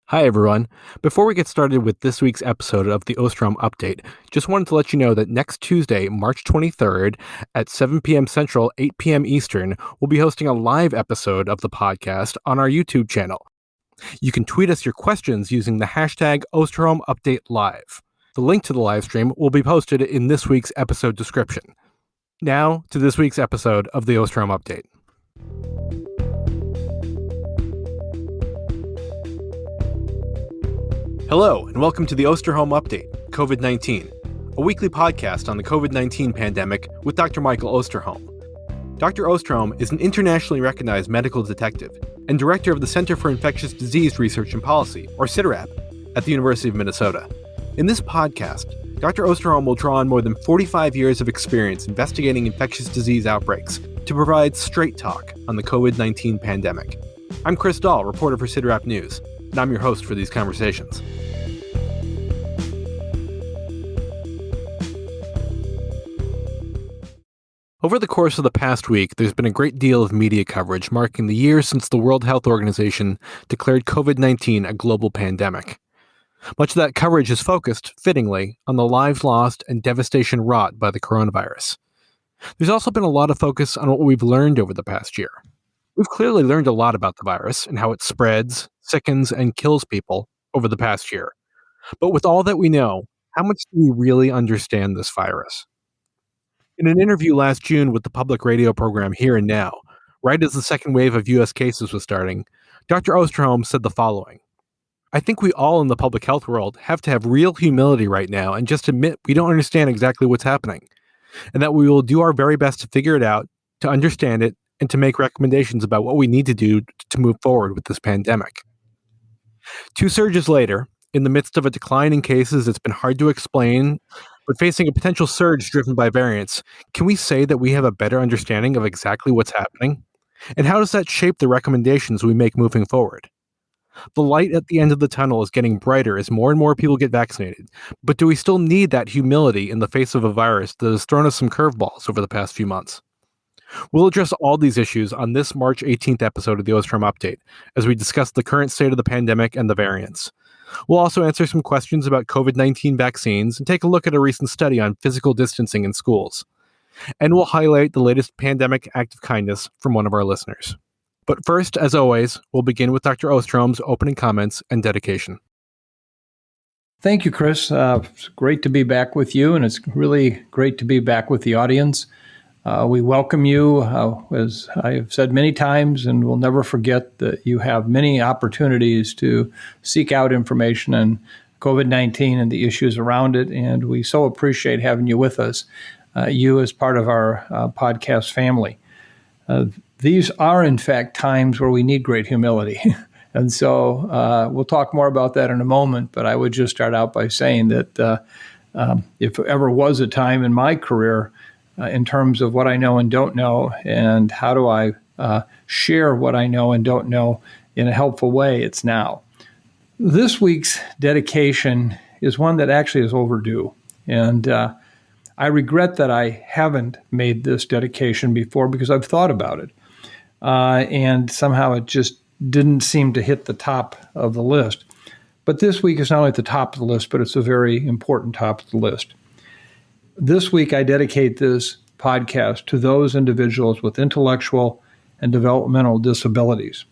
Hi, everyone. Before we get started with this week's episode of the Osterholm Update, just wanted to let you know that next Tuesday, March 23rd at 7 p.m. Central, 8 p.m. Eastern, we'll be hosting a live episode of the podcast on our YouTube channel. You can tweet us your questions using the hashtag Osterholm Update Live. The link to the live stream will be posted in this week's episode description. Now to this week's episode of the Osterholm Update. Hello, and welcome to the Osterholm Update, COVID-19, a weekly podcast on the COVID-19 pandemic with Dr. Michael Osterholm. Dr. Osterholm is an internationally recognized medical detective and director of the Center for Infectious Disease Research and Policy, or CIDRAP, at the University of Minnesota. In this podcast, Dr. Osterholm will draw on more than 45 years of experience investigating infectious disease outbreaks to provide straight talk on the COVID-19 pandemic. I'm Chris Dall, reporter for CIDRAP News, and I'm your host for these conversations. Over the course of the past week, there's been a great deal of media coverage marking the year since the World Health Organization declared COVID-19 a global pandemic. Much of that coverage is focused, fittingly, on the lives lost and devastation wrought by the coronavirus. There's also been a lot of focus on what we've learned over the past year. We've clearly learned a lot about the virus and how it spreads, sickens, and kills people over the past year. But with all that we know, how much do we really understand this virus? In an interview last June with the public radio program Here and Now, right as the second wave of U.S. cases was starting, Dr. Osterholm said the following: "I think we all in the public health world have to have real humility right now and just admit we don't understand exactly what's happening, and that we will do our very best to figure it out, to understand it, and to make recommendations about what we need to do to move forward with this pandemic." 2 surges later, in the midst of a decline in cases that's been hard to explain, but facing a potential surge driven by variants, can we say that we have a better understanding of exactly what's happening? And how does that shape the recommendations we make moving forward? The light at the end of the tunnel is getting brighter as more and more people get vaccinated, but do we still need that humility in the face of a virus that has thrown us some curveballs over the past few months? We'll address all these issues on this March 18th episode of the Osterholm Update, as we discuss the current state of the pandemic and the variants. We'll also answer some questions about COVID-19 vaccines and take a look at a recent study on physical distancing in schools. And we'll highlight the latest pandemic act of kindness from one of our listeners. But first, as always, we'll begin with Dr. Osterholm's opening comments and dedication. Thank you, Chris. It's great to be back with you, and it's really great to be back with the audience. We welcome you, as I have said many times, and we'll never forget that you have many opportunities to seek out information on COVID-19 and the issues around it, and we so appreciate having you with us, you as part of our podcast family. These are, in fact, times where we need great humility. And so we'll talk more about that in a moment, but I would just start out by saying that if ever was a time in my career in terms of what I know and don't know, and how do I share what I know and don't know in a helpful way, it's now. This week's dedication is one that actually is overdue. And I regret that I haven't made this dedication before because I've thought about it. And somehow it just didn't seem to hit the top of the list. But this week is not only at the top of the list, but it's a very important top of the list. This week, I dedicate this podcast to those individuals with intellectual and developmental disabilities.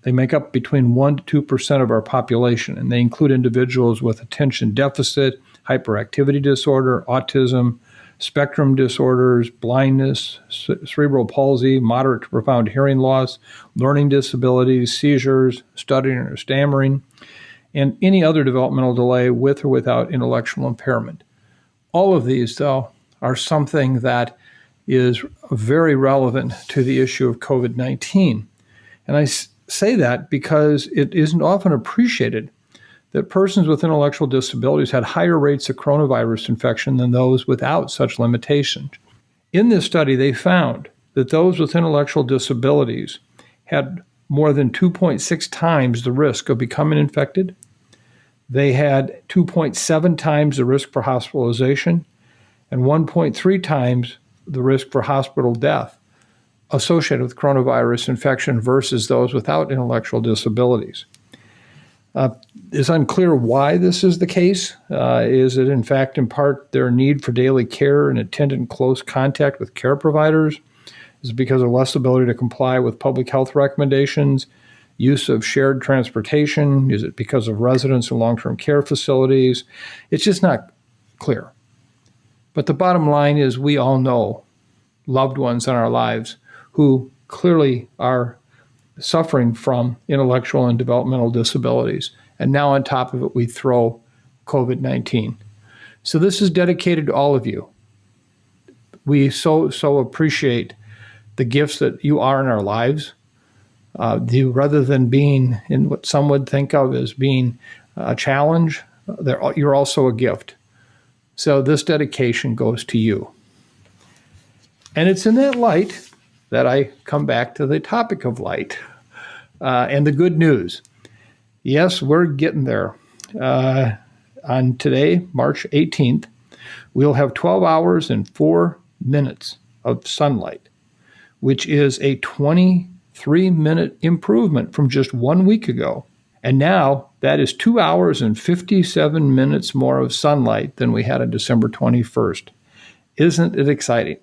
They make up between 1% to 2% of our population, and they include individuals with attention deficit, hyperactivity disorder, autism, spectrum disorders, blindness, cerebral palsy, moderate to profound hearing loss, learning disabilities, seizures, stuttering or stammering, and any other developmental delay with or without intellectual impairment. All of these, though, are something that is very relevant to the issue of COVID-19. And I say that because it isn't often appreciated that persons with intellectual disabilities had higher rates of coronavirus infection than those without such limitations. In this study, they found that those with intellectual disabilities had more than 2.6 times the risk of becoming infected. They had 2.7 times the risk for hospitalization and 1.3 times the risk for hospital death associated with coronavirus infection versus those without intellectual disabilities. It's unclear why this is the case. Is it, in fact, in part, their need for daily care and attendant close contact with care providers? Is it because of less ability to comply with public health recommendations, use of shared transportation? Is it because of residents in long-term care facilities? It's just not clear. But the bottom line is we all know loved ones in our lives who clearly are suffering from intellectual and developmental disabilities. And now on top of it, we throw COVID-19. So this is dedicated to all of you. We so appreciate the gifts that you are in our lives. Rather than being in what some would think of as being a challenge, you're also a gift. So this dedication goes to you. And it's in that light that I come back to the topic of light and the good news. Yes, we're getting there. On today, March 18th, we'll have 12 hours and 4 minutes of sunlight, which is a 23-minute improvement from just 1 week ago. And now that is 2 hours and 57 minutes more of sunlight than we had on December 21st. Isn't it exciting?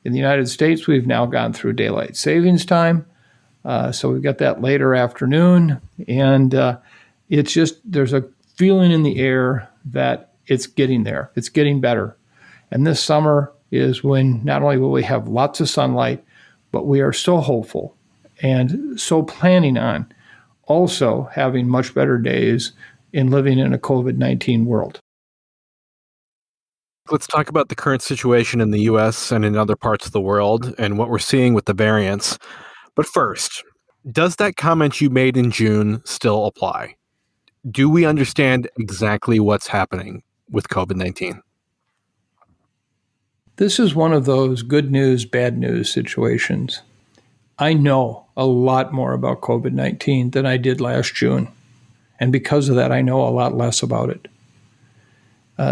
In the United States, we've now gone through daylight savings time. So we've got that later afternoon. And it's just, there's a feeling in the air that it's getting there. It's getting better. And this summer is when not only will we have lots of sunlight, but we are so hopeful and so planning on also having much better days in living in a COVID-19 world. Let's talk about the current situation in the U.S. and in other parts of the world and what we're seeing with the variants. But first, does that comment you made in June still apply? Do we understand exactly what's happening with COVID-19? This is one of those good news, bad news situations. I know a lot more about COVID-19 than I did last June. And because of that, I know a lot less about it.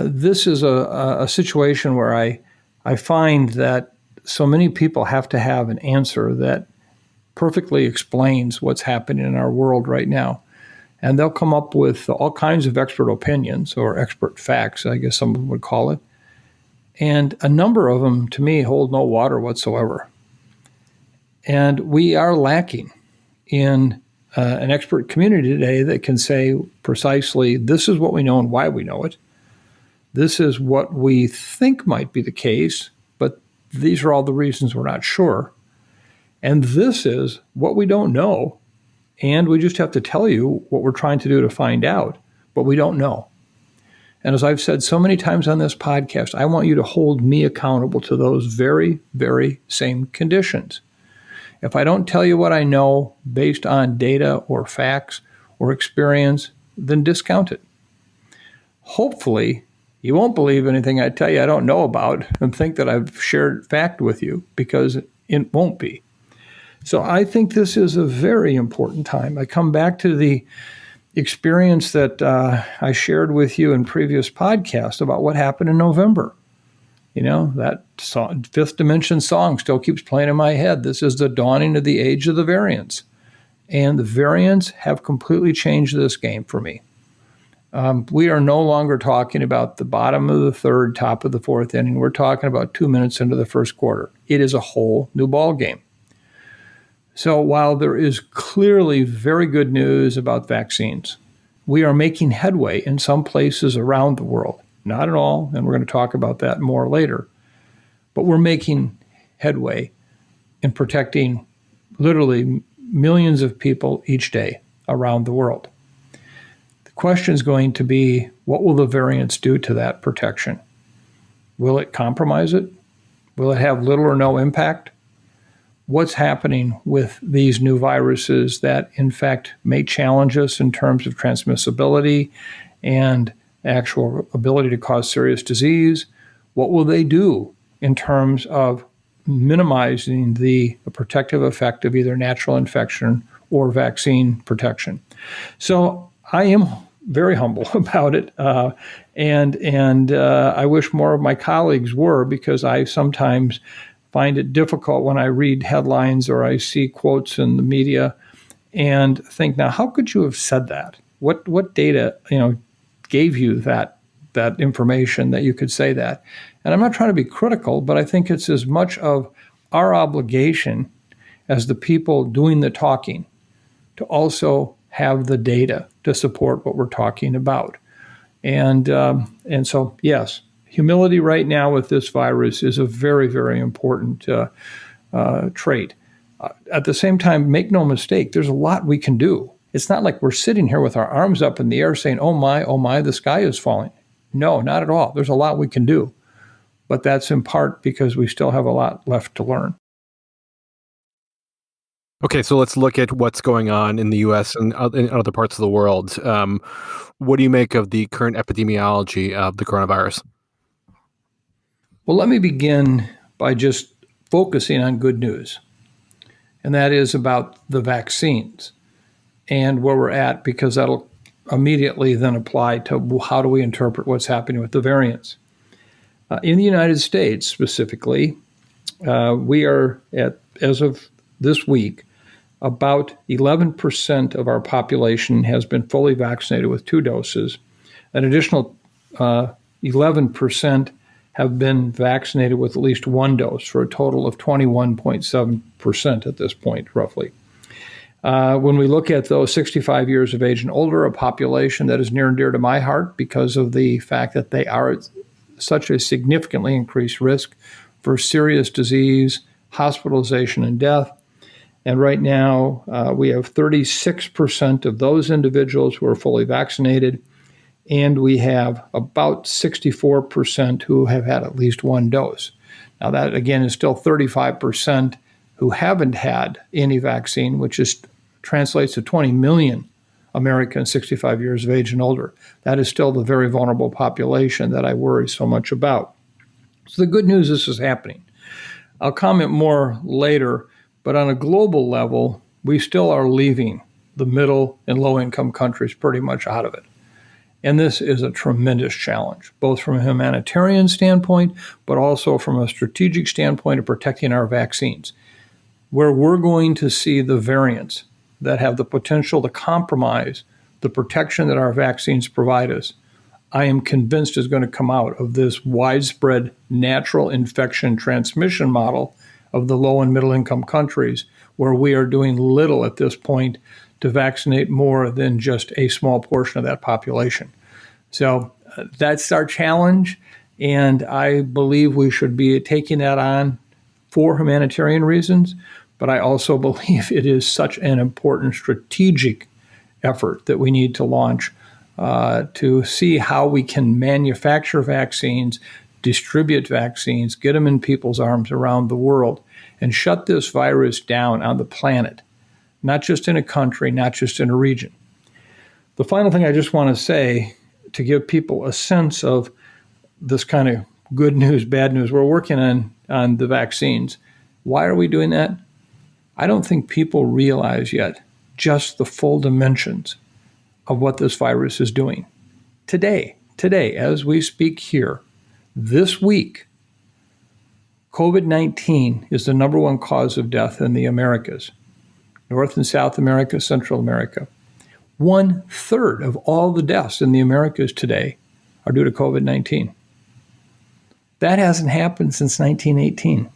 This is a situation where I find that so many people have to have an answer that perfectly explains what's happening in our world right now. And they'll come up with all kinds of expert opinions or expert facts, I guess some would call it. And a number of them, to me, hold no water whatsoever. And we are lacking in an expert community today that can say precisely, this is what we know and why we know it. This is what we think might be the case, but these are all the reasons we're not sure. And this is what we don't know, and we just have to tell you what we're trying to do to find out, but we don't know. And as I've said so many times on this podcast, I want you to hold me accountable to those very, very same conditions. If I don't tell you what I know based on data or facts or experience, then discount it. Hopefully, you won't believe anything I tell you I don't know about and think that I've shared fact with you, because it won't be. So I think this is a very important time. I come back to the experience that I shared with you in previous podcasts about what happened in November. You know, that song, Fifth Dimension song still keeps playing in my head. This is the dawning of the age of the variants. And the variants have completely changed this game for me. We are no longer talking about the bottom of the third, top of the fourth inning. We're talking about 2 minutes into the first quarter. It is a whole new ball game. So while there is clearly very good news about vaccines, we are making headway in some places around the world. Not at all, and we're going to talk about that more later. But we're making headway in protecting literally millions of people each day around the world. The question is going to be, what will the variants do to that protection? Will it compromise it? Will it have little or no impact? What's happening with these new viruses that, in fact, may challenge us in terms of transmissibility and actual ability to cause serious disease? What will they do in terms of minimizing the protective effect of either natural infection or vaccine protection? So I am very humble about it, and I wish more of my colleagues were, because I sometimes find it difficult when I read headlines or I see quotes in the media and think, now, how could you have said that? What data, gave you that information that you could say that? And I'm not trying to be critical, but I think it's as much of our obligation as the people doing the talking to also have the data to support what we're talking about. And so, yes, humility right now with this virus is a very, very important trait. At the same time, make no mistake, there's a lot we can do. It's not like we're sitting here with our arms up in the air saying, oh my, the sky is falling. No, not at all. There's a lot we can do. But that's in part because we still have a lot left to learn. Okay, so let's look at what's going on in the U.S. and in other parts of the world. What do you make of the current epidemiology of the coronavirus? Well, let me begin by just focusing on good news, and that is about the vaccines and where we're at, because that'll immediately then apply to how do we interpret what's happening with the variants. In the United States specifically, we are at, as of this week, about 11% of our population has been fully vaccinated with 2 doses. An additional 11% have been vaccinated with at least 1 dose, for a total of 21.7% at this point, roughly. When we look at those 65 years of age and older, a population that is near and dear to my heart because of the fact that they are at such a significantly increased risk for serious disease, hospitalization, and death. And right now, we have 36% of those individuals who are fully vaccinated, and we have about 64% who have had at least 1 dose. Now, that, again, is still 35% who haven't had any vaccine, which translates to 20 million Americans 65 years of age and older. That is still the very vulnerable population that I worry so much about. So the good news is this is happening. I'll comment more later, but on a global level, we still are leaving the middle and low-income countries pretty much out of it. And this is a tremendous challenge, both from a humanitarian standpoint, but also from a strategic standpoint of protecting our vaccines. Where we're going to see the variants that have the potential to compromise the protection that our vaccines provide us, I am convinced is going to come out of this widespread natural infection transmission model of the low and middle income countries, where we are doing little at this point to vaccinate more than just a small portion of that population. So that's our challenge, and I believe we should be taking that on for humanitarian reasons, but I also believe it is such an important strategic effort that we need to launch to see how we can manufacture vaccines, distribute vaccines, get them in people's arms around the world, and shut this virus down on the planet, not just in a country, not just in a region. The final thing I just want to say, to give people a sense of this kind of good news, bad news, we're working on the vaccines. Why are we doing that? I don't think people realize yet just the full dimensions of what this virus is doing. Today, as we speak here, this week, COVID-19 is the number 1 cause of death in the Americas. North and South America, Central America. 1/3 of all the deaths in the Americas today are due to COVID-19. That hasn't happened since 1918.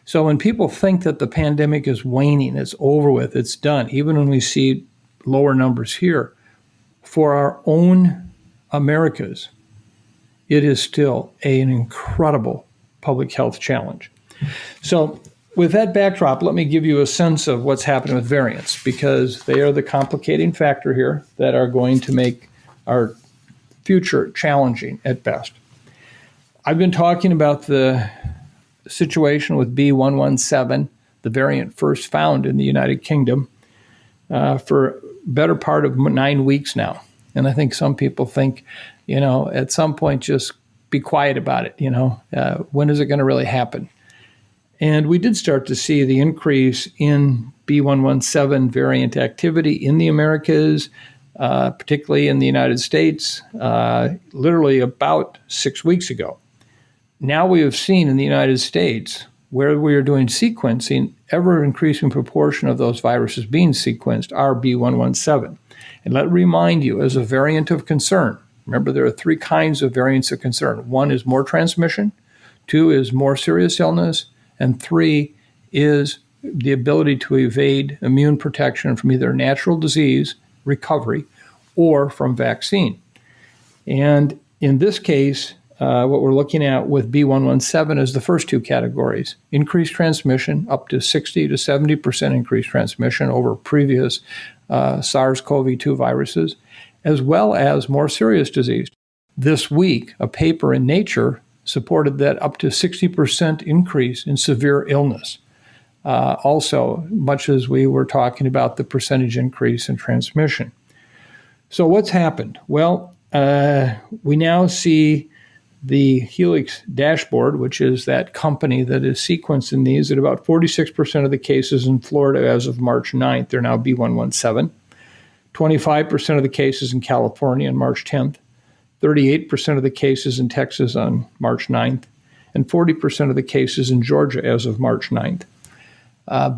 So when people think that the pandemic is waning, it's over with, it's done, even when we see lower numbers here, for our own Americas, it is still an incredible public health challenge. So with that backdrop, let me give you a sense of what's happening with variants, because they are the complicating factor here that are going to make our future challenging at best. I've been talking about the situation with B.1.1.7, the variant first found in the United Kingdom, for better part of 9 weeks now. And I think some people think, at some point, just be quiet about it. When is it going to really happen? And we did start to see the increase in B.1.1.7 variant activity in the Americas, particularly in the United States, literally about 6 weeks ago. Now we have seen in the United States, where we are doing sequencing, ever-increasing proportion of those viruses being sequenced are B.1.1.7. And let me remind you, as a variant of concern, remember there are three kinds of variants of concern. One is more transmission, two is more serious illness, and three is the ability to evade immune protection from either natural disease, recovery, or from vaccine. And in this case, what we're looking at with B117 is the first two categories. Increased transmission, up to 60 to 70% increased transmission over previous SARS-CoV-2 viruses, as well as more serious disease. This week, a paper in Nature supported that up to 60% increase in severe illness. Also, much as we were talking about the percentage increase in transmission. So what's happened? Well, we now see the Helix dashboard, which is that company that is sequencing these, at about 46% of the cases in Florida as of March 9th, they're now B117. 25% of the cases in California on March 10th. 38% of the cases in Texas on March 9th. And 40% of the cases in Georgia as of March 9th.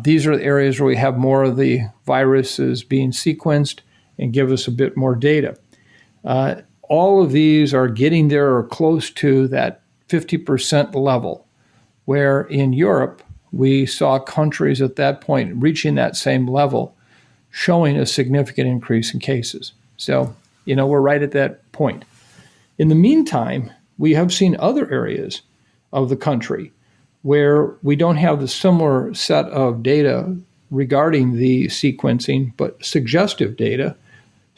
These are the areas where we have more of the viruses being sequenced and give us a bit more data. All of these are getting there or close to that 50% level, where in Europe, we saw countries at that point reaching that same level, showing a significant increase in cases. So, we're right at that point. In the meantime, we have seen other areas of the country where we don't have the similar set of data regarding the sequencing, but suggestive data,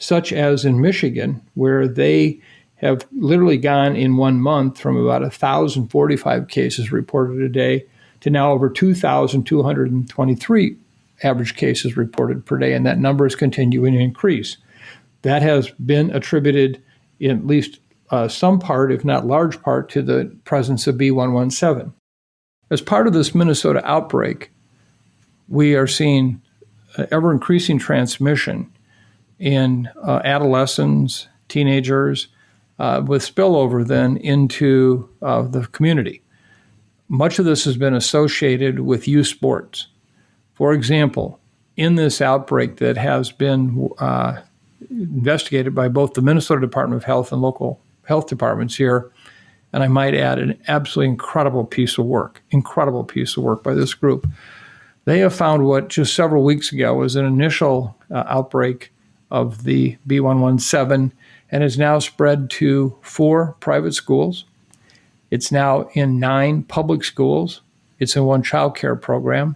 such as in Michigan, where they have literally gone in 1 month from about 1,045 cases reported a day to now over 2,223 average cases reported per day, and that number is continuing to increase. That has been attributed in at least some part, if not large part, to the presence of B117. As part of this Minnesota outbreak, we are seeing ever-increasing transmission in adolescents, teenagers, with spillover then into the community. Much of this has been associated with youth sports. For example, in this outbreak that has been investigated by both the Minnesota Department of Health and local health departments here, and I might add an absolutely incredible piece of work by this group. They have found what just several weeks ago was an initial outbreak of the B117 and is now spread to 4 private schools. It's now in 9 public schools. It's in 1 child care program.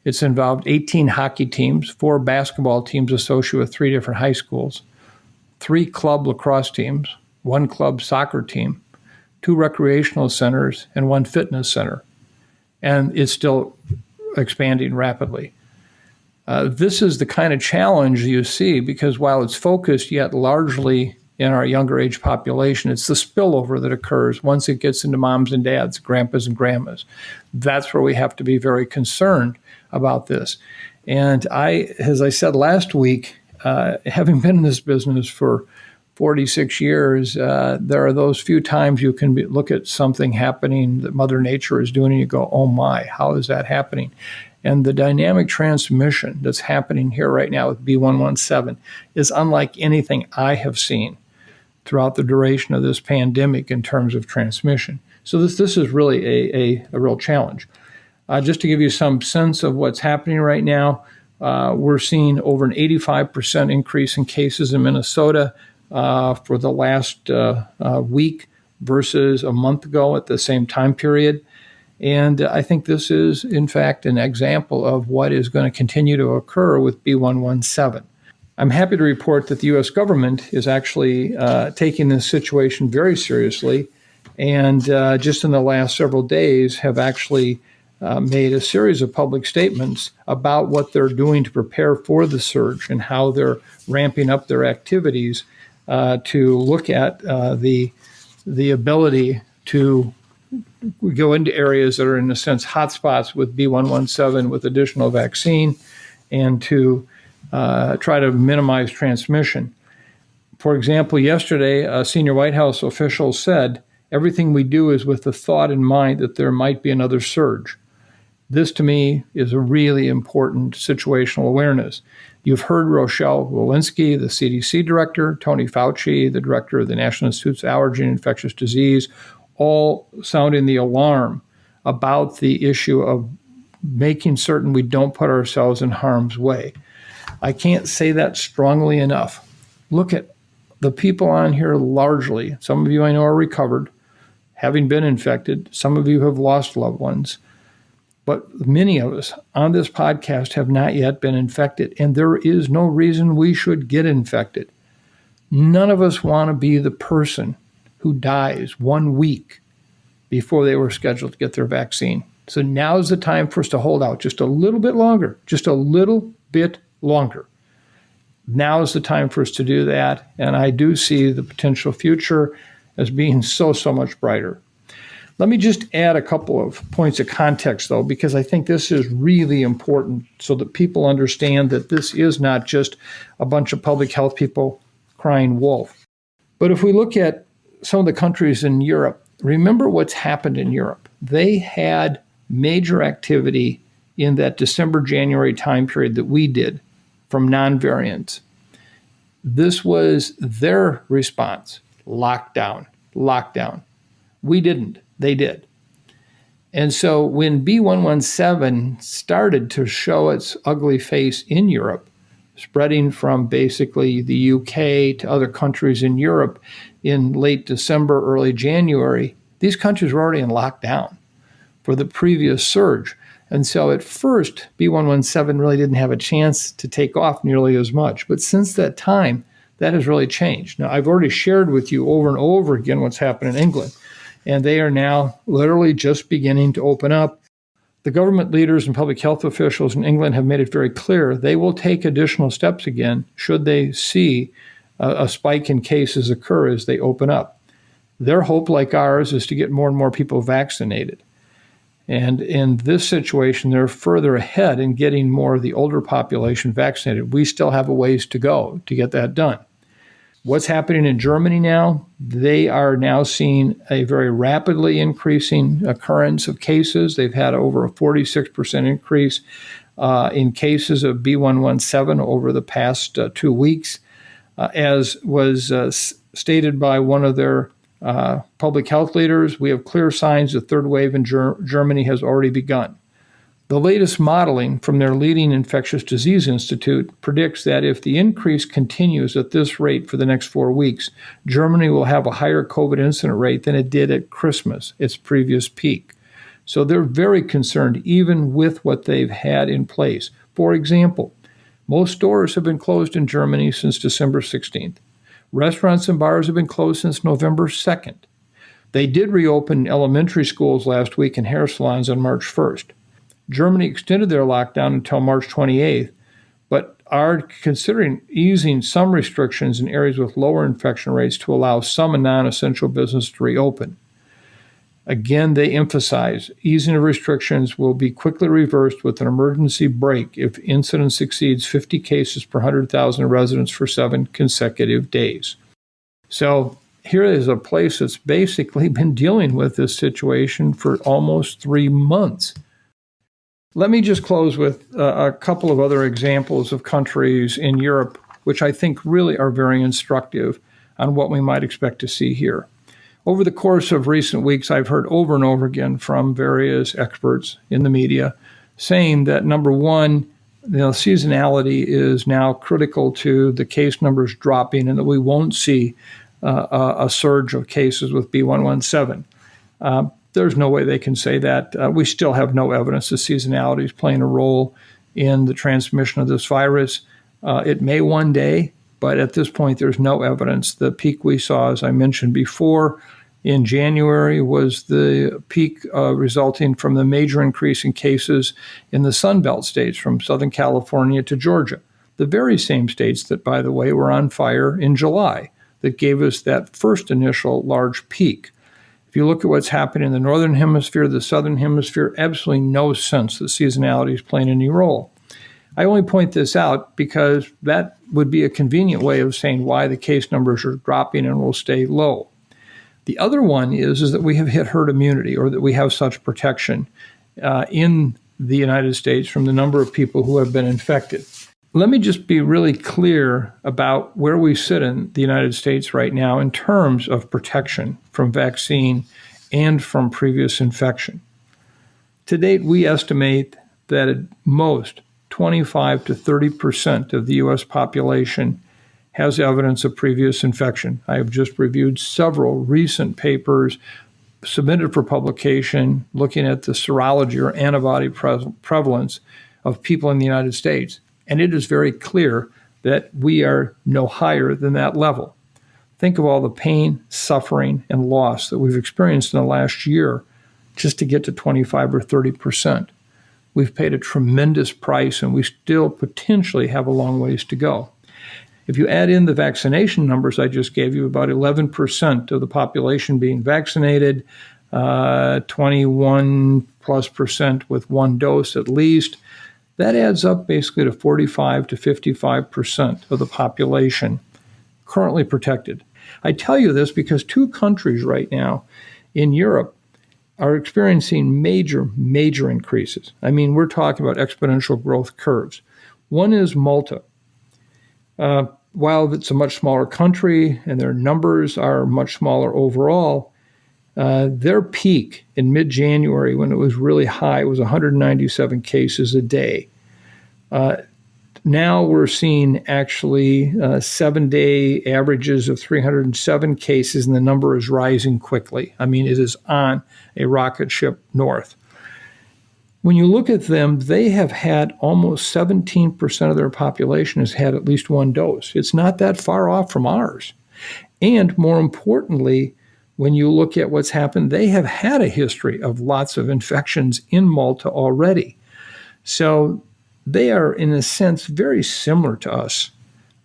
It's involved 18 hockey teams, 4 basketball teams associated with 3 different high schools, 3 club lacrosse teams, 1 club soccer team, 2 recreational centers, and 1 fitness center. And it's still expanding rapidly. This is the kind of challenge you see because while it's focused yet largely in our younger age population, it's the spillover that occurs once it gets into moms and dads, grandpas and grandmas. That's where we have to be very concerned about this. And as I said last week, having been in this business for 46 years, there are those few times you can look at something happening that Mother Nature is doing and you go, oh my, how is that happening? And the dynamic transmission that's happening here right now with B117 is unlike anything I have seen throughout the duration of this pandemic in terms of transmission. So this is really a real challenge. Just to give you some sense of what's happening right now, we're seeing over an 85% increase in cases in Minnesota for the last week versus a month ago at the same time period. And I think this is, in fact, an example of what is going to continue to occur with B117. I'm happy to report that the U.S. government is actually taking this situation very seriously, and just in the last several days have actually made a series of public statements about what they're doing to prepare for the surge and how they're ramping up their activities to look at the ability to go into areas that are, in a sense, hotspots with B117 with additional vaccine and to try to minimize transmission. For example, yesterday, a senior White House official said, everything we do is with the thought in mind that there might be another surge. This, to me, is a really important situational awareness. You've heard Rochelle Walensky, the CDC director, Tony Fauci, the director of the National Institute of Allergy and Infectious Disease, all sounding the alarm about the issue of making certain we don't put ourselves in harm's way. I can't say that strongly enough. Look at the people on here largely. Some of you I know are recovered, having been infected. Some of you have lost loved ones. But many of us on this podcast have not yet been infected, and there is no reason we should get infected. None of us want to be the person who dies 1 week before they were scheduled to get their vaccine. So now is the time for us to hold out just a little bit longer, just a little bit longer. Now is the time for us to do that, and I do see the potential future as being so much brighter. Let me just add a couple of points of context, though, because I think this is really important so that people understand that this is not just a bunch of public health people crying wolf. But if we look at some of the countries in Europe, remember what's happened in Europe. They had major activity in that December-January time period that we did from non-variants. This was their response. Lockdown. We didn't. They did. And so when B117 started to show its ugly face in Europe, spreading from basically the UK to other countries in Europe in late December, early January, these countries were already in lockdown for the previous surge. And so at first, B117 really didn't have a chance to take off nearly as much. But since that time, that has really changed. Now, I've already shared with you over and over again what's happened in England. And they are now literally just beginning to open up. The government leaders and public health officials in England have made it very clear they will take additional steps again should they see a spike in cases occur as they open up. Their hope, like ours, is to get more and more people vaccinated. And in this situation, they're further ahead in getting more of the older population vaccinated. We still have a ways to go to get that done. What's happening in Germany now? They are now seeing a very rapidly increasing occurrence of cases. They've had over a 46% increase in cases of B117 over the past 2 weeks. As was stated by one of their public health leaders, we have clear signs the third wave in Germany has already begun. The latest modeling from their leading infectious disease institute predicts that if the increase continues at this rate for the next 4 weeks, Germany will have a higher COVID incident rate than it did at Christmas, its previous peak. So they're very concerned even with what they've had in place. For example, most stores have been closed in Germany since December 16th. Restaurants and bars have been closed since November 2nd. They did reopen elementary schools last week and hair salons on March 1st. Germany extended their lockdown until March 28th, but are considering easing some restrictions in areas with lower infection rates to allow some non-essential business to reopen. Again, they emphasize easing of restrictions will be quickly reversed with an emergency break if incidence exceeds 50 cases per 100,000 residents for 7 consecutive days. So here is a place that's basically been dealing with this situation for almost 3 months. Let me just close with a couple of other examples of countries in Europe, which I think really are very instructive on what we might expect to see here. Over the course of recent weeks, I've heard over and over again from various experts in the media saying that, number one, seasonality is now critical to the case numbers dropping and that we won't see a surge of cases with B117. There's no way they can say that. We still have no evidence that seasonality is playing a role in the transmission of this virus. It may one day, but at this point, there's no evidence. The peak we saw, as I mentioned before, in January was the peak resulting from the major increase in cases in the Sun Belt states from Southern California to Georgia, the very same states that, by the way, were on fire in July that gave us that first initial large peak. If you look at what's happening in the Northern Hemisphere, the Southern Hemisphere, absolutely no sense that seasonality is playing any role. I only point this out because that would be a convenient way of saying why the case numbers are dropping and will stay low. The other one is that we have hit herd immunity, or that we have such protection in the United States from the number of people who have been infected. Let me just be really clear about where we sit in the United States right now in terms of protection from vaccine and from previous infection. To date, we estimate that at most 25 to 30% of the U.S. population has evidence of previous infection. I have just reviewed several recent papers submitted for publication looking at the serology or antibody prevalence of people in the United States. And it is very clear that we are no higher than that level. Think of all the pain, suffering, and loss that we've experienced in the last year just to get to 25 or 30%. We've paid a tremendous price, and we still potentially have a long ways to go. If you add in the vaccination numbers I just gave you, about 11% of the population being vaccinated, 21 plus percent with one dose at least, that adds up basically to 45 to 55% of the population currently protected. I tell you this because two countries right now in Europe are experiencing major increases. I mean, we're talking about exponential growth curves. One is Malta. While it's a much smaller country and their numbers are much smaller overall, their peak in mid-January when it was really high was 197 cases a day. Now we're seeing actually 7-day averages of 307 cases, and the number is rising quickly. I mean, it is on a rocket ship north. When you look at them, they have had almost 17% of their population has had at least one dose. It's not that far off from ours. And more importantly, when you look at what's happened, they have had a history of lots of infections in Malta already. So they are, in a sense, very similar to us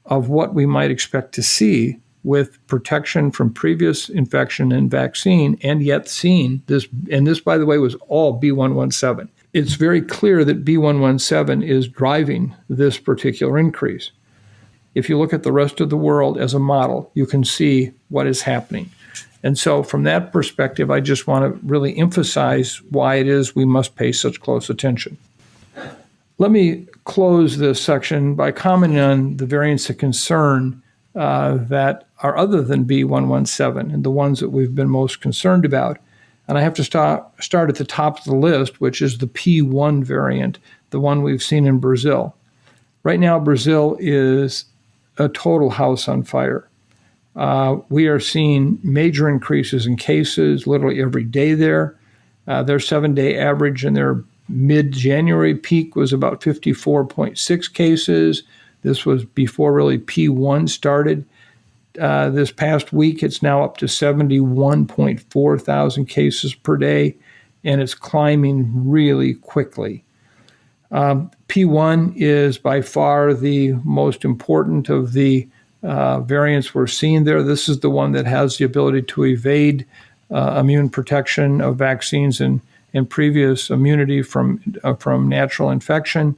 of what we might expect to see with protection from previous infection and vaccine, and yet seeing this, and this, by the way, was all B117. It's very clear that B117 is driving this particular increase. If you look at the rest of the world as a model, you can see what is happening. And so from that perspective, I just want to really emphasize why it is we must pay such close attention. Let me close this section by commenting on the variants of concern that are other than B117 and the ones that we've been most concerned about. And I have to start at the top of the list, which is the P1 variant, the one we've seen in Brazil. Right now, Brazil is a total house on fire. We are seeing major increases in cases literally every day there. Their 7-day average in their mid-January peak was about 54.6 cases. This was before really P1 started. This past week, it's now up to 71.4 thousand cases per day, and it's climbing really quickly. P1 is by far the most important of the variants we're seeing there. This is the one that has the ability to evade immune protection of vaccines and previous immunity from natural infection.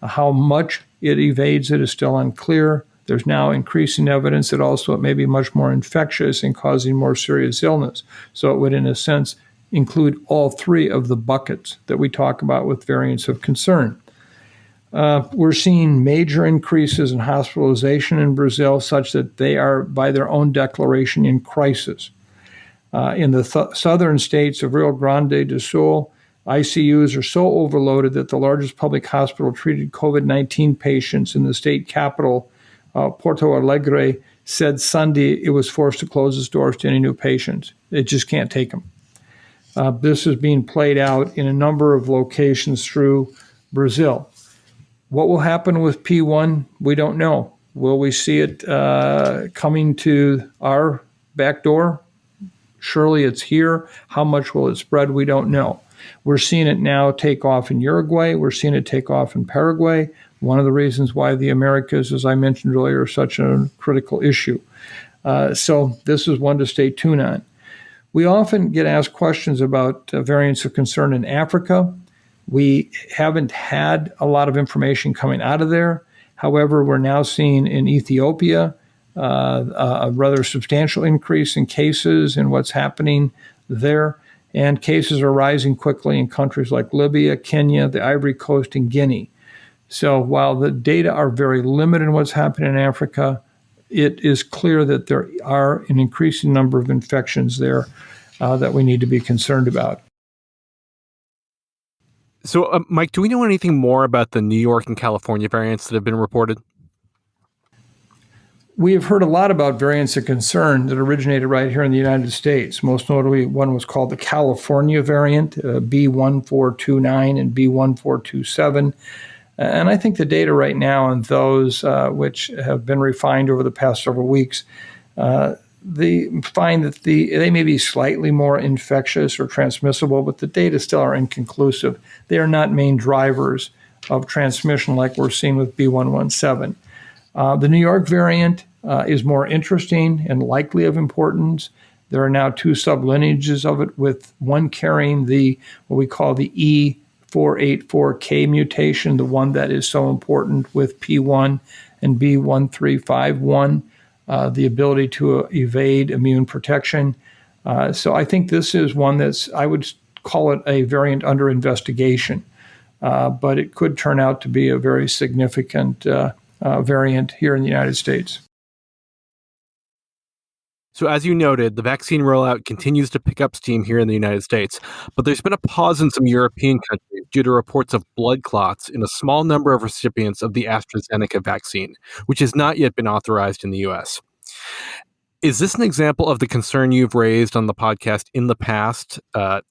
How much it evades it is still unclear. There's now increasing evidence that also it may be much more infectious and causing more serious illness. So it would, in a sense, include all three of the buckets that we talk about with variants of concern. We're seeing major increases in hospitalization in Brazil such that they are, by their own declaration, in crisis. In the southern states of Rio Grande do Sul, ICUs are so overloaded that the largest public hospital treated COVID-19 patients in the state capital, Porto Alegre, said Sunday it was forced to close its doors to any new patients. It just can't take them. This is being played out in a number of locations through Brazil. What will happen with P1? We don't know. Will we see it coming to our back door? Surely it's here. How much will it spread? We don't know. We're seeing it now take off in Uruguay. We're seeing it take off in Paraguay. One of the reasons why the Americas, as I mentioned earlier, are such a critical issue. So this is one to stay tuned on. We often get asked questions about variants of concern in Africa. We haven't had a lot of information coming out of there. However, we're now seeing in Ethiopia a rather substantial increase in cases and what's happening there. And cases are rising quickly in countries like Libya, Kenya, the Ivory Coast, and Guinea. So while the data are very limited in what's happening in Africa, it is clear that there are an increasing number of infections there that we need to be concerned about. So, Mike, do we know anything more about the New York and California variants that have been reported? We have heard a lot about variants of concern that originated right here in the United States. Most notably, one was called the California variant, B1429 and B1427. And I think the data right now on those, which have been refined over the past several weeks, they find that they may be slightly more infectious or transmissible, but the data still are inconclusive. They are not main drivers of transmission like we're seeing with B117. The New York variant is more interesting and likely of importance. There are now two sublineages of it, with one carrying what we call the E484K mutation, the one that is so important with P1 and B1351. The ability to evade immune protection. So I think this is one I would call it a variant under investigation, but it could turn out to be a very significant variant here in the United States. So as you noted, the vaccine rollout continues to pick up steam here in the United States, but there's been a pause in some European countries due to reports of blood clots in a small number of recipients of the AstraZeneca vaccine, which has not yet been authorized in the U.S. Is this an example of the concern you've raised on the podcast in the past,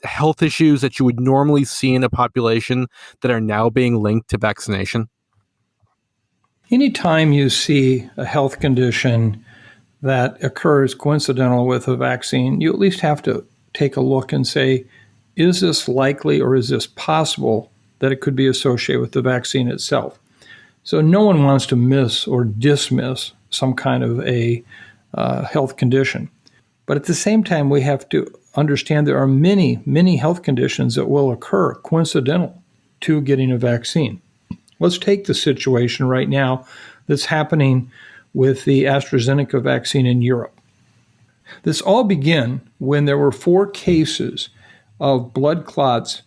health issues that you would normally see in a population that are now being linked to vaccination? Anytime you see a health condition that occurs coincidental with a vaccine, you at least have to take a look and say, is this likely or is this possible that it could be associated with the vaccine itself? So no one wants to miss or dismiss some kind of a health condition. But at the same time, we have to understand there are many, many health conditions that will occur coincidental to getting a vaccine. Let's take the situation right now that's happening with the AstraZeneca vaccine in Europe. This all began when there were 4 cases of blood clots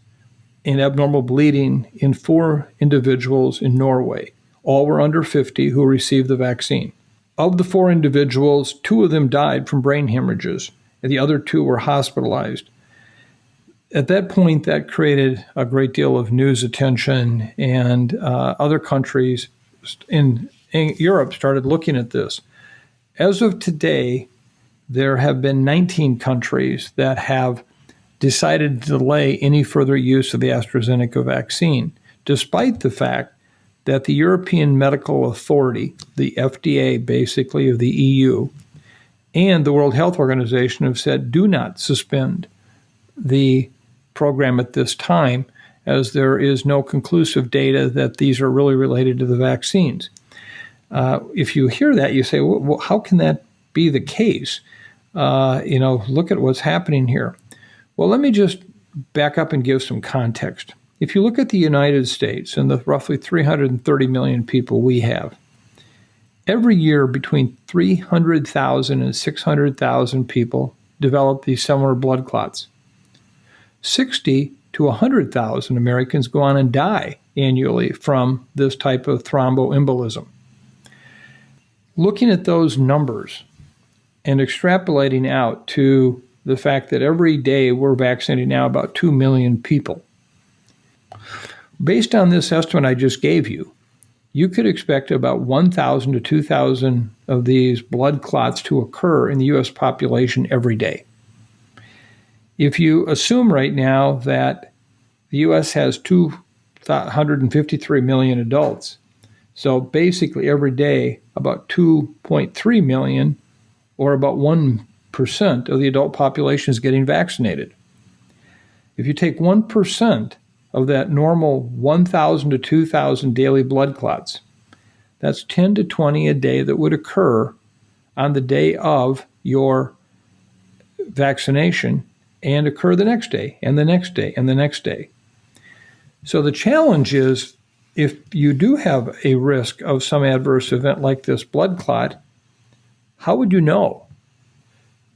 and abnormal bleeding in 4 individuals in Norway. All were under 50 who received the vaccine. Of the 4 individuals, 2 of them died from brain hemorrhages, and the other 2 were hospitalized. At that point, that created a great deal of news attention, and other countries in Europe started looking at this. As of today, there have been 19 countries that have decided to delay any further use of the AstraZeneca vaccine, despite the fact that the European Medical Authority, the FDA basically of the EU, and the World Health Organization have said, do not suspend the program at this time, as there is no conclusive data that these are really related to the vaccines. If you hear that, you say, well, how can that be the case? Look at what's happening here. Well, let me just back up and give some context. If you look at the United States and the roughly 330 million people we have, every year between 300,000 and 600,000 people develop these similar blood clots. 60 to 100,000 Americans go on and die annually from this type of thromboembolism. Looking at those numbers and extrapolating out to the fact that every day we're vaccinating now about 2 million people. Based on this estimate I just gave you, you could expect about 1,000 to 2,000 of these blood clots to occur in the U.S. population every day. If you assume right now that the U.S. has 253 million adults, so basically every day about 2.3 million, or about 1% of the adult population is getting vaccinated. If you take 1% of that normal 1,000 to 2,000 daily blood clots, that's 10 to 20 a day that would occur on the day of your vaccination and occur the next day and the next day and the next day. So the challenge is, if you do have a risk of some adverse event like this blood clot, how would you know?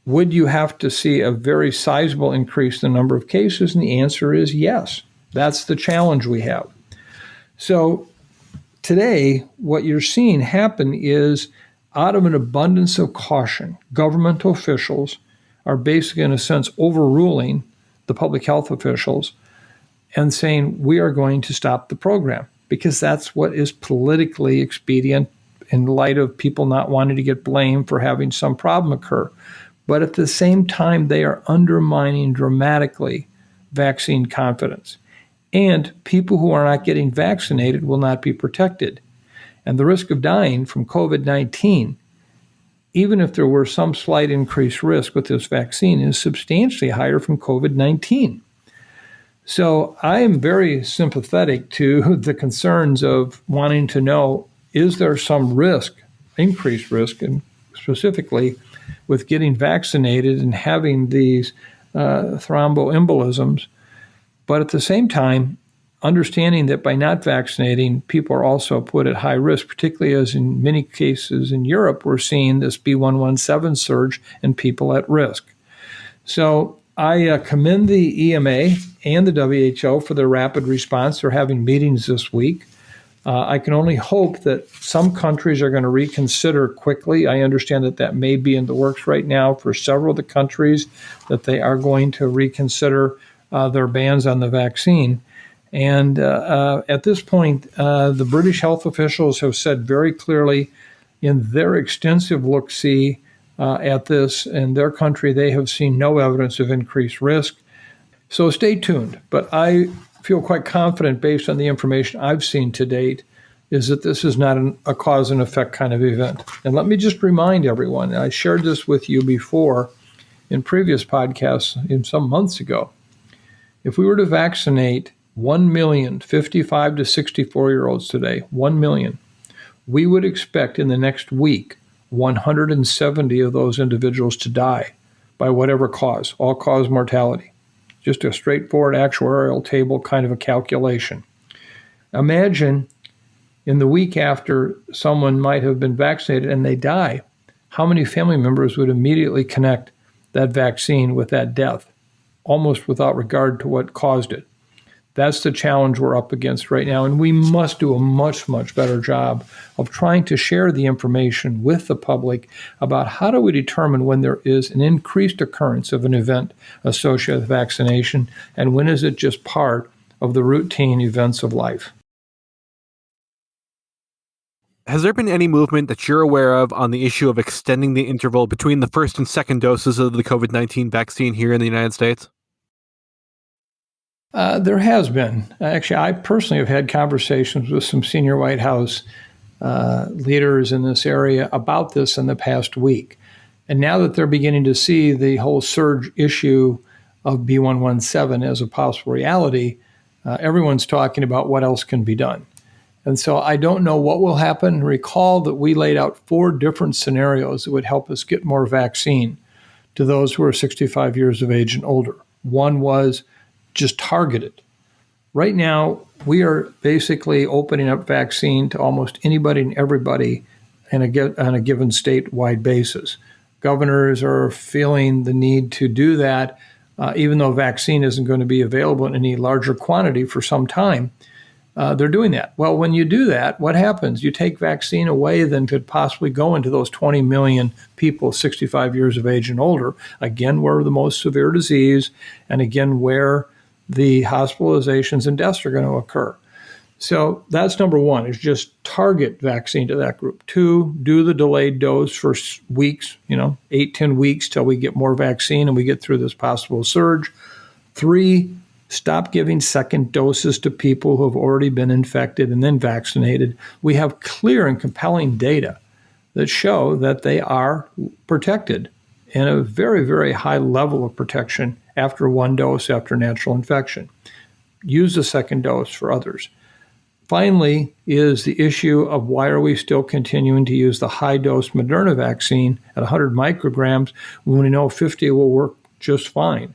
Would you have to see a very sizable increase in the number of cases? And the answer is yes. That's the challenge we have. So today, what you're seeing happen is, out of an abundance of caution, governmental officials are basically, in a sense, overruling the public health officials and saying, we are going to stop the program because that's what is politically expedient in light of people not wanting to get blamed for having some problem occur. But at the same time, they are undermining dramatically vaccine confidence. And people who are not getting vaccinated will not be protected. And the risk of dying from COVID-19, even if there were some slight increased risk with this vaccine, is substantially higher from COVID-19. So I am very sympathetic to the concerns of wanting to know, is there some risk, increased risk, and specifically with getting vaccinated and having these thromboembolisms, but at the same time, understanding that by not vaccinating, people are also put at high risk, particularly as in many cases in Europe, we're seeing this B117 surge in people at risk. So I commend the EMA and the WHO for their rapid response. They're having meetings this week. I can only hope that some countries are going to reconsider quickly. I understand that that may be in the works right now for several of the countries, that they are going to reconsider their bans on the vaccine. And at this point, the British health officials have said very clearly in their extensive look-see at this in their country, they have seen no evidence of increased risk. So stay tuned. But I feel quite confident, based on the information I've seen to date, is that this is not a cause and effect kind of event. And let me just remind everyone, I shared this with you before in previous podcasts some months ago. If we were to vaccinate 1 million 55 to 64-year-olds today, 1 million, we would expect in the next week 170 of those individuals to die by whatever cause, all-cause mortality. Just a straightforward actuarial table kind of a calculation. Imagine in the week after someone might have been vaccinated and they die, how many family members would immediately connect that vaccine with that death, almost without regard to what caused it. That's the challenge we're up against right now, and we must do a much, much better job of trying to share the information with the public about how do we determine when there is an increased occurrence of an event associated with vaccination, and when is it just part of the routine events of life. Has there been any movement that you're aware of on the issue of extending the interval between the first and second doses of the COVID-19 vaccine here in the United States? There has been. Actually, I personally have had conversations with some senior White House leaders in this area about this in the past week. And now that they're beginning to see the whole surge issue of B117 as a possible reality, everyone's talking about what else can be done. And so I don't know what will happen. Recall that we laid out 4 different scenarios that would help us get more vaccine to those who are 65 years of age and older. One was just targeted. Right now, we are basically opening up vaccine to almost anybody and everybody on a given statewide basis. Governors are feeling the need to do that, even though vaccine isn't going to be available in any larger quantity for some time. They're doing that. Well, when you do that, what happens? You take vaccine away, then could possibly go into those 20 million people 65 years of age and older, again, where the most severe disease, and again, where the hospitalizations and deaths are going to occur. So that's number one, is just target vaccine to that group. 2, do the delayed dose for weeks, 8-10 weeks till we get more vaccine and we get through this possible surge. 3, stop giving second doses to people who have already been infected and then vaccinated. We have clear and compelling data that show that they are protected in a very, very high level of protection after 1 dose after natural infection. Use the second dose for others. Finally is the issue of why are we still continuing to use the high-dose Moderna vaccine at 100 micrograms when we know 50 will work just fine.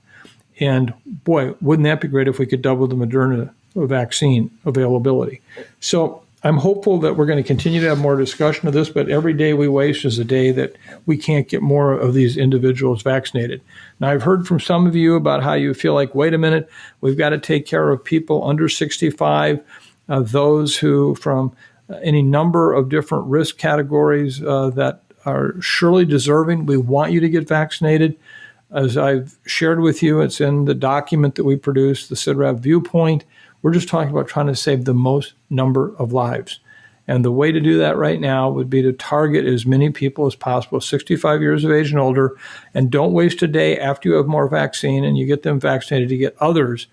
And boy, wouldn't that be great if we could double the Moderna vaccine availability. So I'm hopeful that we're going to continue to have more discussion of this, but every day we waste is a day that we can't get more of these individuals vaccinated. Now, I've heard from some of you about how you feel like, wait a minute, we've got to take care of people under 65, those who from any number of different risk categories that are surely deserving. We want you to get vaccinated. As I've shared with you, it's in the document that we produced, the CIDRAP viewpoint. We're just talking about trying to save the most number of lives. And the way to do that right now would be to target as many people as possible, 65 years of age and older, and don't waste a day after you have more vaccine and you get them vaccinated to get others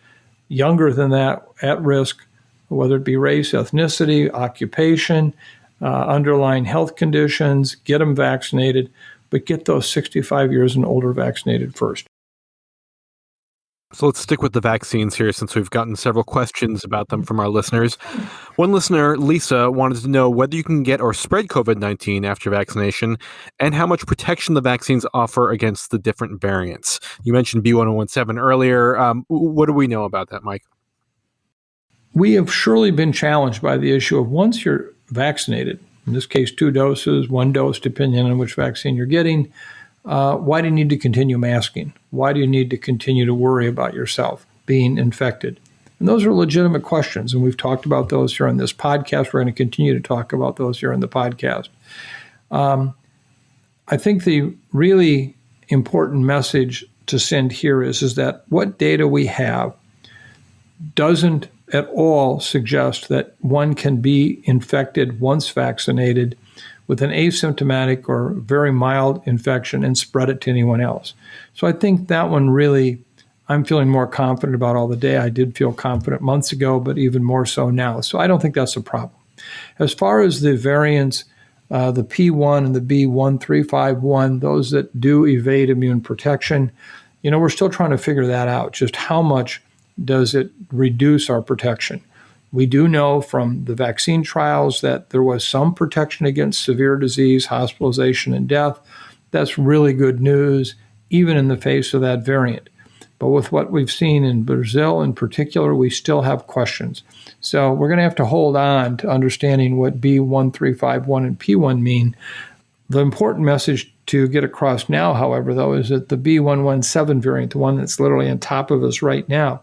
younger than that at risk, whether it be race, ethnicity, occupation, underlying health conditions, get them vaccinated, but get those 65 years and older vaccinated first. So let's stick with the vaccines here since we've gotten several questions about them from our listeners. One listener, Lisa, wanted to know whether you can get or spread COVID-19 after vaccination and how much protection the vaccines offer against the different variants. You mentioned B1017 earlier. What do we know about that, Mike? We have surely been challenged by the issue of once you're vaccinated, in this case 2 doses, 1 dose, depending on which vaccine you're getting, why do you need to continue masking? Why do you need to continue to worry about yourself being infected? And those are legitimate questions, and we've talked about those here on this podcast. We're going to continue to talk about those here on the podcast. I think the really important message to send here is that what data we have doesn't at all suggest that one can be infected once vaccinated with an asymptomatic or very mild infection and spread it to anyone else. So I think that one really, I'm feeling more confident about all the day. I did feel confident months ago, but even more so now. So I don't think that's a problem. As far as the variants, the P1 and the B1351, those that do evade immune protection, we're still trying to figure that out. Just how much does it reduce our protection? We do know from the vaccine trials that there was some protection against severe disease, hospitalization, and death. That's really good news, even in the face of that variant. But with what we've seen in Brazil in particular, we still have questions. So we're going to have to hold on to understanding what B1351 and P1 mean. The important message to get across now, however, though, is that the B117 variant, the one that's literally on top of us right now,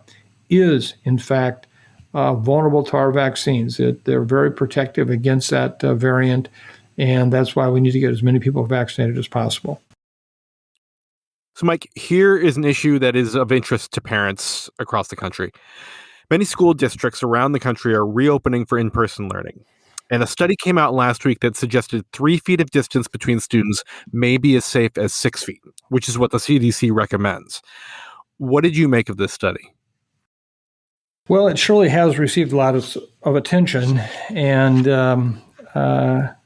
is, in fact, vulnerable to our vaccines. They're very protective against that variant, and that's why we need to get as many people vaccinated as possible. So, Mike, here is an issue that is of interest to parents across the country. Many school districts around the country are reopening for in-person learning. And a study came out last week that suggested 3 feet of distance between students may be as safe as 6 feet, which is what the CDC recommends. What did you make of this study? Well, it surely has received a lot of attention, and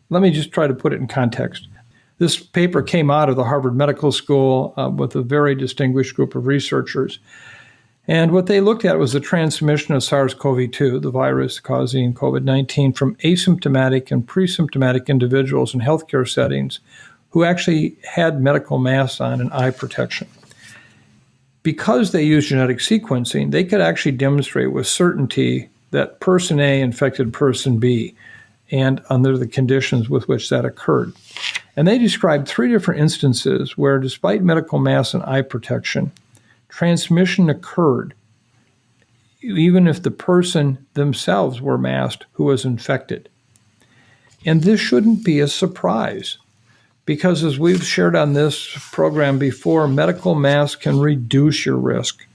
let me just try to put it in context. This paper came out of the Harvard Medical School with a very distinguished group of researchers, and what they looked at was the transmission of SARS-CoV-2, the virus causing COVID-19, from asymptomatic and pre-symptomatic individuals in healthcare settings who actually had medical masks on and eye protection. Because they used genetic sequencing, they could actually demonstrate with certainty that person A infected person B, and under the conditions with which that occurred. And they described 3 different instances where, despite medical masks and eye protection, transmission occurred, even if the person themselves were masked who was infected. And this shouldn't be a surprise. Because as we've shared on this program before, medical masks can reduce your risk,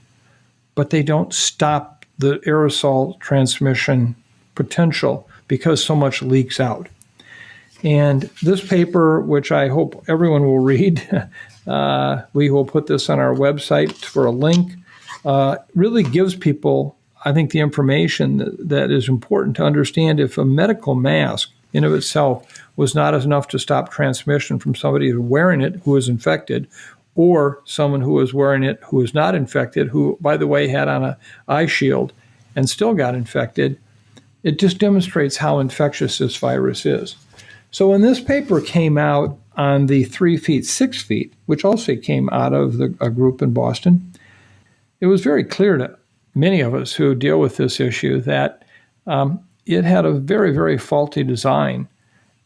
but they don't stop the aerosol transmission potential because so much leaks out. And this paper, which I hope everyone will read, we will put this on our website for a link, really gives people, I think, the information that is important to understand. If a medical mask in of itself was not enough to stop transmission from somebody who's wearing it who is infected, or someone who was wearing it who is not infected, who, by the way, had on an eye shield and still got infected, it just demonstrates how infectious this virus is. So when this paper came out on the 3 feet, 6 feet, which also came out of a group in Boston, it was very clear to many of us who deal with this issue that it had a very, very faulty design.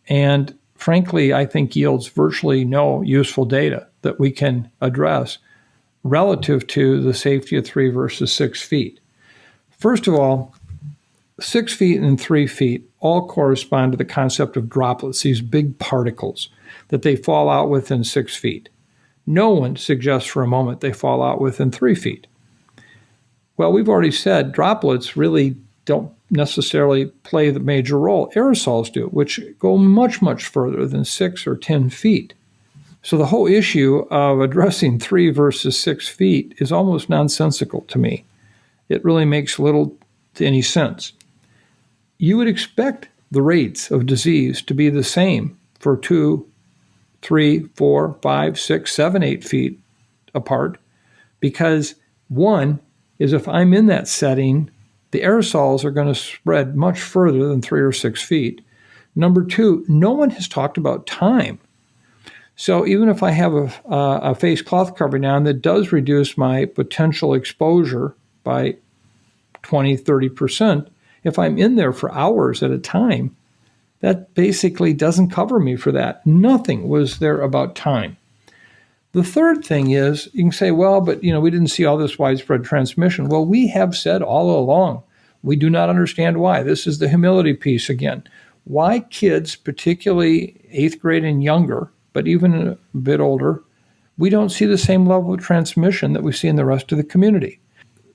And frankly, I think yields virtually no useful data that we can address relative to the safety of 3 versus 6 feet. First of all, 6 feet and 3 feet all correspond to the concept of droplets, these big particles that they fall out within 6 feet. No one suggests for a moment they fall out within 3 feet. Well, we've already said droplets really don't necessarily play the major role. Aerosols do, which go much, much further than 6 or 10 feet. So the whole issue of addressing 3 versus 6 feet is almost nonsensical to me. It really makes little to any sense. You would expect the rates of disease to be the same for 2, 3, 4, 5, 6, 7, 8 feet apart, because one is if I'm in that setting, the aerosols are going to spread much further than 3 or 6 feet. Number two, no one has talked about time. So even if I have a face cloth covering on that does reduce my potential exposure by 20, 30%, if I'm in there for hours at a time, that basically doesn't cover me for that. Nothing was there about time. The third thing is, you can say, well, but we didn't see all this widespread transmission. Well, we have said all along, we do not understand why. This is the humility piece again. Why kids, particularly 8th grade and younger, but even a bit older, we don't see the same level of transmission that we see in the rest of the community.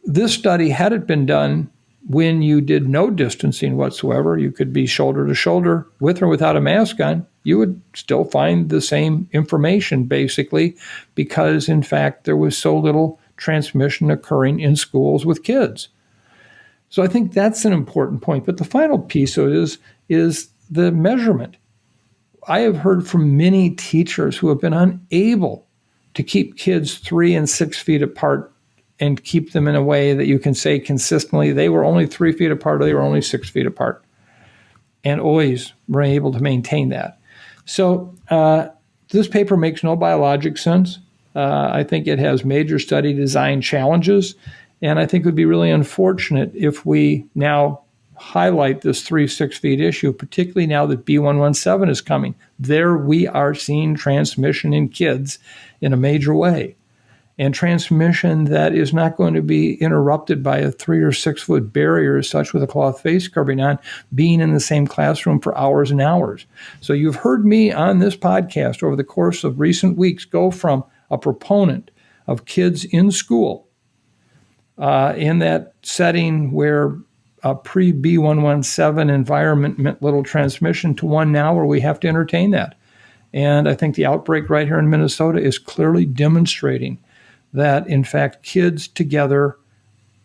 This study, had it been done when you did no distancing whatsoever, you could be shoulder to shoulder with or without a mask on, you would still find the same information basically, because in fact there was so little transmission occurring in schools with kids. So I think that's an important point. But the final piece of it is the measurement. I have heard from many teachers who have been unable to keep kids 3 and 6 feet apart and keep them in a way that you can say consistently they were only 3 feet apart or they were only 6 feet apart, and always were able to maintain that. So this paper makes no biologic sense. I think it has major study design challenges, and I think it would be really unfortunate if we now highlight this 3-6 feet issue, particularly now that B117 is coming. There we are seeing transmission in kids in a major way, and transmission that is not going to be interrupted by a 3 or 6 foot barrier as such with a cloth face covering on, being in the same classroom for hours and hours. So you've heard me on this podcast over the course of recent weeks go from a proponent of kids in school in that setting where a pre-B117 environment meant little transmission to one now where we have to entertain that. And I think the outbreak right here in Minnesota is clearly demonstrating that, in fact, kids together,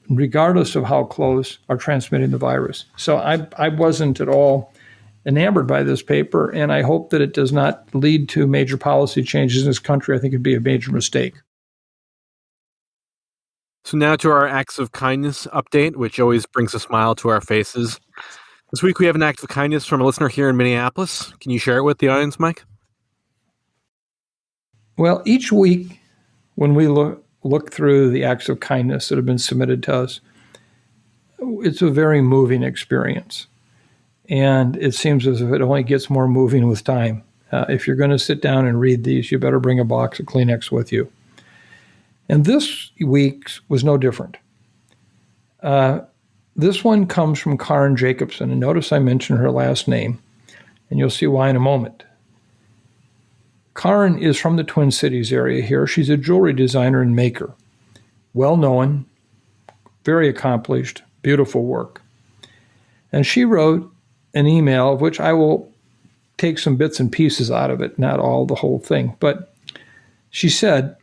regardless of how close, are transmitting the virus. So I wasn't at all enamored by this paper, and I hope that it does not lead to major policy changes in this country. I think it'd be a major mistake. So now to our acts of kindness update, which always brings a smile to our faces. This week we have an act of kindness from a listener here in Minneapolis. Can you share it with the audience, Mike? Well, each week when we look through the acts of kindness that have been submitted to us, it's a very moving experience. And it seems as if it only gets more moving with time. If you're going to sit down and read these, you better bring a box of Kleenex with you. And this week's was no different. This one comes from Karen Jacobson. And notice I mentioned her last name, and you'll see why in a moment. Karen is from the Twin Cities area here. She's a jewelry designer and maker. Well-known, very accomplished, beautiful work. And she wrote an email, of which I will take some bits and pieces out of it, not all, the whole thing. But she said,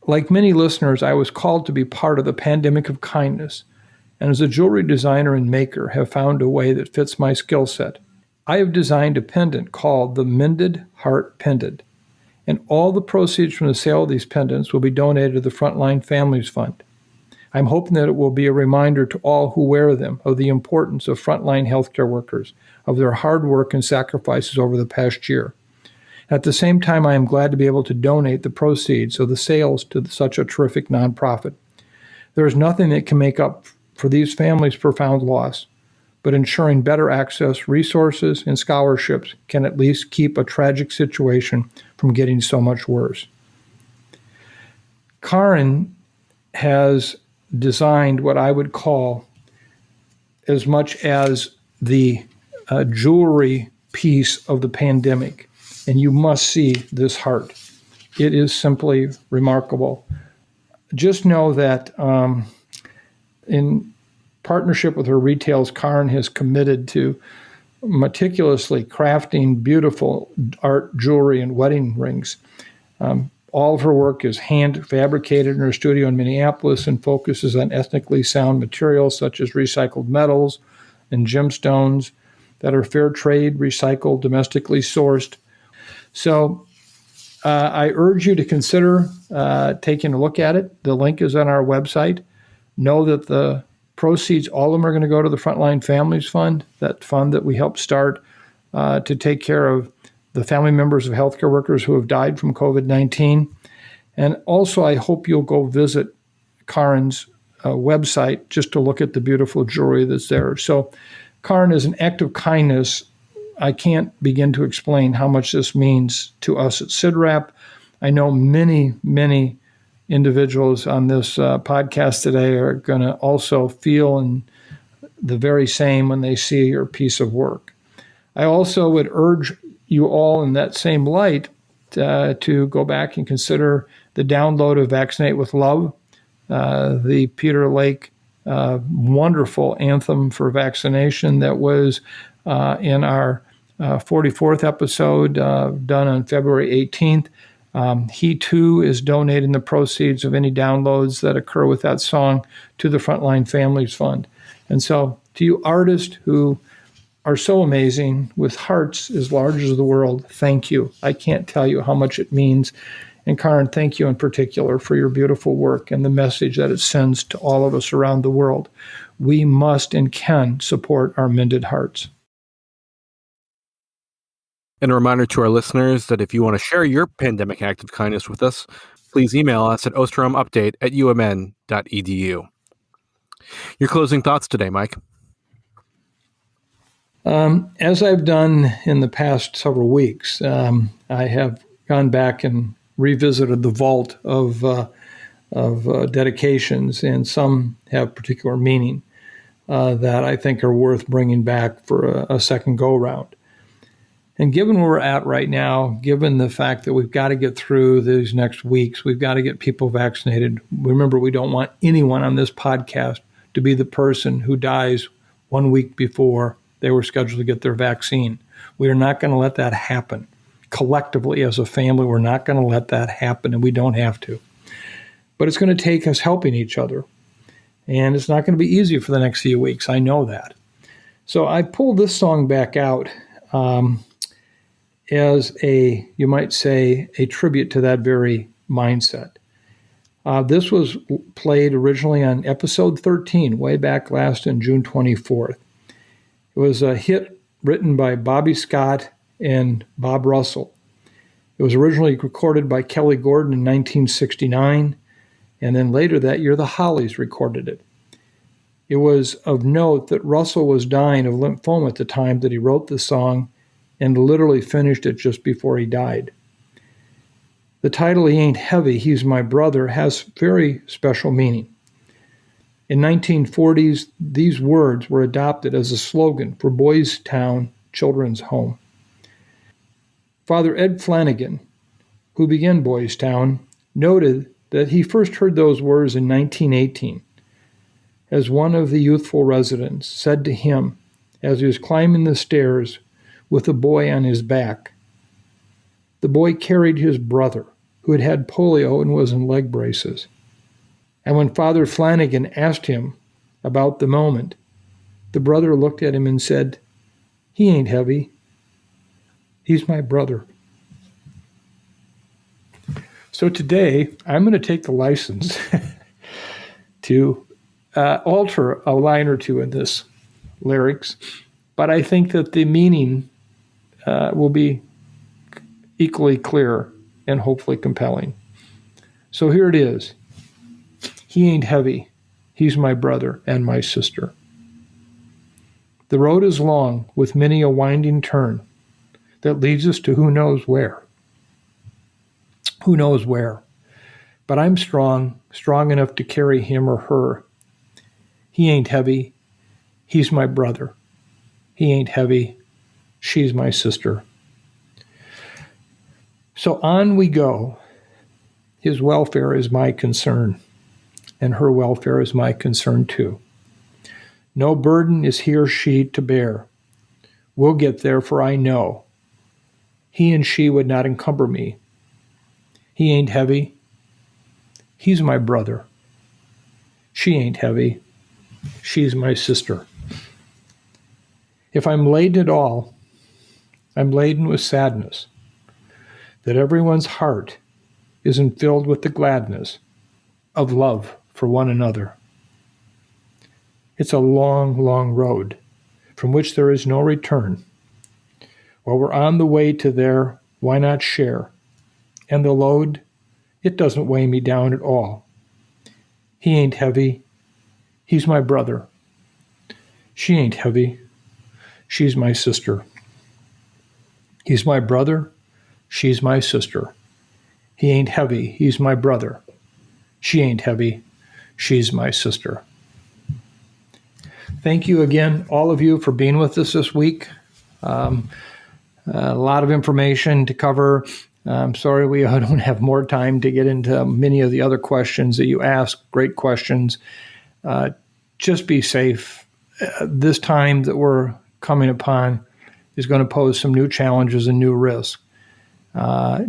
like many listeners, I was called to be part of the pandemic of kindness, and as a jewelry designer and maker have found a way that fits my skill set. I have designed a pendant called the Mended Heart Pendant, and all the proceeds from the sale of these pendants will be donated to the Frontline Families Fund. I'm hoping that it will be a reminder to all who wear them of the importance of frontline healthcare workers, of their hard work and sacrifices over the past year. At the same time, I am glad to be able to donate the proceeds of the sales to such a terrific nonprofit. There is nothing that can make up for these families' profound loss, but ensuring better access, resources, and scholarships can at least keep a tragic situation from getting so much worse. Karen has designed what I would call, as much as the jewelry piece of the pandemic, and you must see this heart. It is simply remarkable. Just know that in partnership with her retails, Karen has committed to meticulously crafting beautiful art jewelry and wedding rings. All of her work is hand fabricated in her studio in Minneapolis and focuses on ethnically sound materials such as recycled metals and gemstones that are fair trade, recycled, domestically sourced. So I urge you to consider taking a look at it. The link is on our website. Know that the proceeds, all of them are going to go to the Frontline Families Fund, that fund that we helped start to take care of the family members of healthcare workers who have died from COVID-19. And also, I hope you'll go visit Karen's website just to look at the beautiful jewelry that's there. So, Karen, is an act of kindness. I can't begin to explain how much this means to us at CIDRAP. I know many, many individuals on this podcast today are going to also feel the very same when they see your piece of work. I also would urge you all in that same light to go back and consider the download of Vaccinate with Love, the Peter Lake wonderful anthem for vaccination that was in our 44th episode done on February 18th. He too is donating the proceeds of any downloads that occur with that song to the Frontline Families Fund. And so to you artists who are so amazing with hearts as large as the world, thank you. I can't tell you how much it means. And Karen, thank you in particular for your beautiful work and the message that it sends to all of us around the world. We must and can support our mended hearts. And a reminder to our listeners that if you want to share your pandemic act of kindness with us, please email us at osterholmupdate@umn.edu. Your closing thoughts today, Mike? As I've done in the past several weeks, I have gone back and revisited the vault of dedications, and some have particular meaning that I think are worth bringing back for a second go-round. And given where we're at right now, given the fact that we've got to get through these next weeks, we've got to get people vaccinated. Remember, we don't want anyone on this podcast to be the person who dies 1 week before they were scheduled to get their vaccine. We are not going to let that happen. Collectively, as a family, we're not going to let that happen, and we don't have to. But it's going to take us helping each other. And it's not going to be easy for the next few weeks. I know that. So I pulled this song back out as you might say, a tribute to that very mindset. This was played originally on episode 13, way back last on June 24th. It was a hit written by Bobby Scott and Bob Russell. It was originally recorded by Kelly Gordon in 1969, and then later that year, the Hollies recorded it. It was of note that Russell was dying of lymphoma at the time that he wrote the song and literally finished it just before he died. The title, He Ain't Heavy, He's My Brother, has very special meaning. In 1940s, these words were adopted as a slogan for Boys Town Children's Home. Father Ed Flanagan, who began Boys Town, noted that he first heard those words in 1918, as one of the youthful residents said to him as he was climbing the stairs with a boy on his back. The boy carried his brother, who had had polio and was in leg braces. And when Father Flanagan asked him about the moment, the brother looked at him and said, "He ain't heavy. He's my brother." So today, I'm going to take the license to alter a line or two in this lyrics, but I think that the meaning will be equally clear and hopefully compelling. So here it is. He ain't heavy. He's my brother and my sister. The road is long, with many a winding turn that leads us to who knows where. Who knows where? But I'm strong enough to carry him or her. He ain't heavy. He's my brother. He ain't heavy. She's my sister. So on we go. His welfare is my concern, and her welfare is my concern too. No burden is he or she to bear. We'll get there, for I know he and she would not encumber me. He ain't heavy. He's my brother. She ain't heavy. She's my sister. If I'm laden at all, I'm laden with sadness, that everyone's heart isn't filled with the gladness of love for one another. It's a long, long road from which there is no return. While we're on the way to there, why not share? And the load, it doesn't weigh me down at all. He ain't heavy. He's my brother. She ain't heavy. She's my sister. He's my brother. She's my sister. He ain't heavy. He's my brother. She ain't heavy. She's my sister. Thank you again, all of you, for being with us this week. A lot of information to cover. I'm sorry we don't have more time to get into many of the other questions that you asked. Great questions. Just be safe. This time that we're coming upon is going to pose some new challenges and new risks.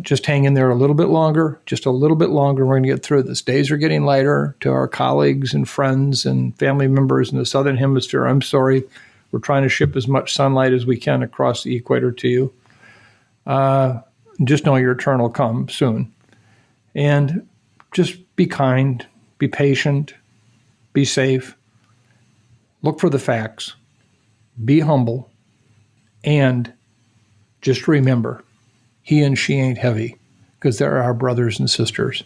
Just hang in there a little bit longer, just a little bit longer. We're going to get through this. Days are getting lighter. To our colleagues and friends and family members in the Southern Hemisphere, I'm sorry. We're trying to ship as much sunlight as we can across the equator to you. Just know your turn will come soon. And just be kind, be patient, be safe. Look for the facts. Be humble. And just remember, he and she ain't heavy, because they're our brothers and sisters.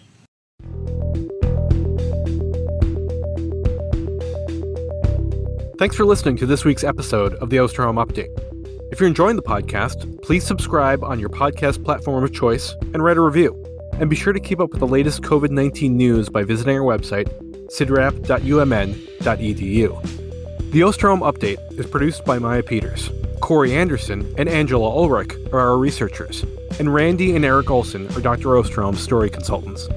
Thanks for listening to this week's episode of the Osterholm Update. If you're enjoying the podcast, please subscribe on your podcast platform of choice and write a review. And be sure to keep up with the latest COVID-19 news by visiting our website, cidrap.umn.edu. The Osterholm Update is produced by Maya Peters. Corey Anderson and Angela Ulrich are our researchers, and Randy and Eric Olson are Dr. Osterholm's story consultants.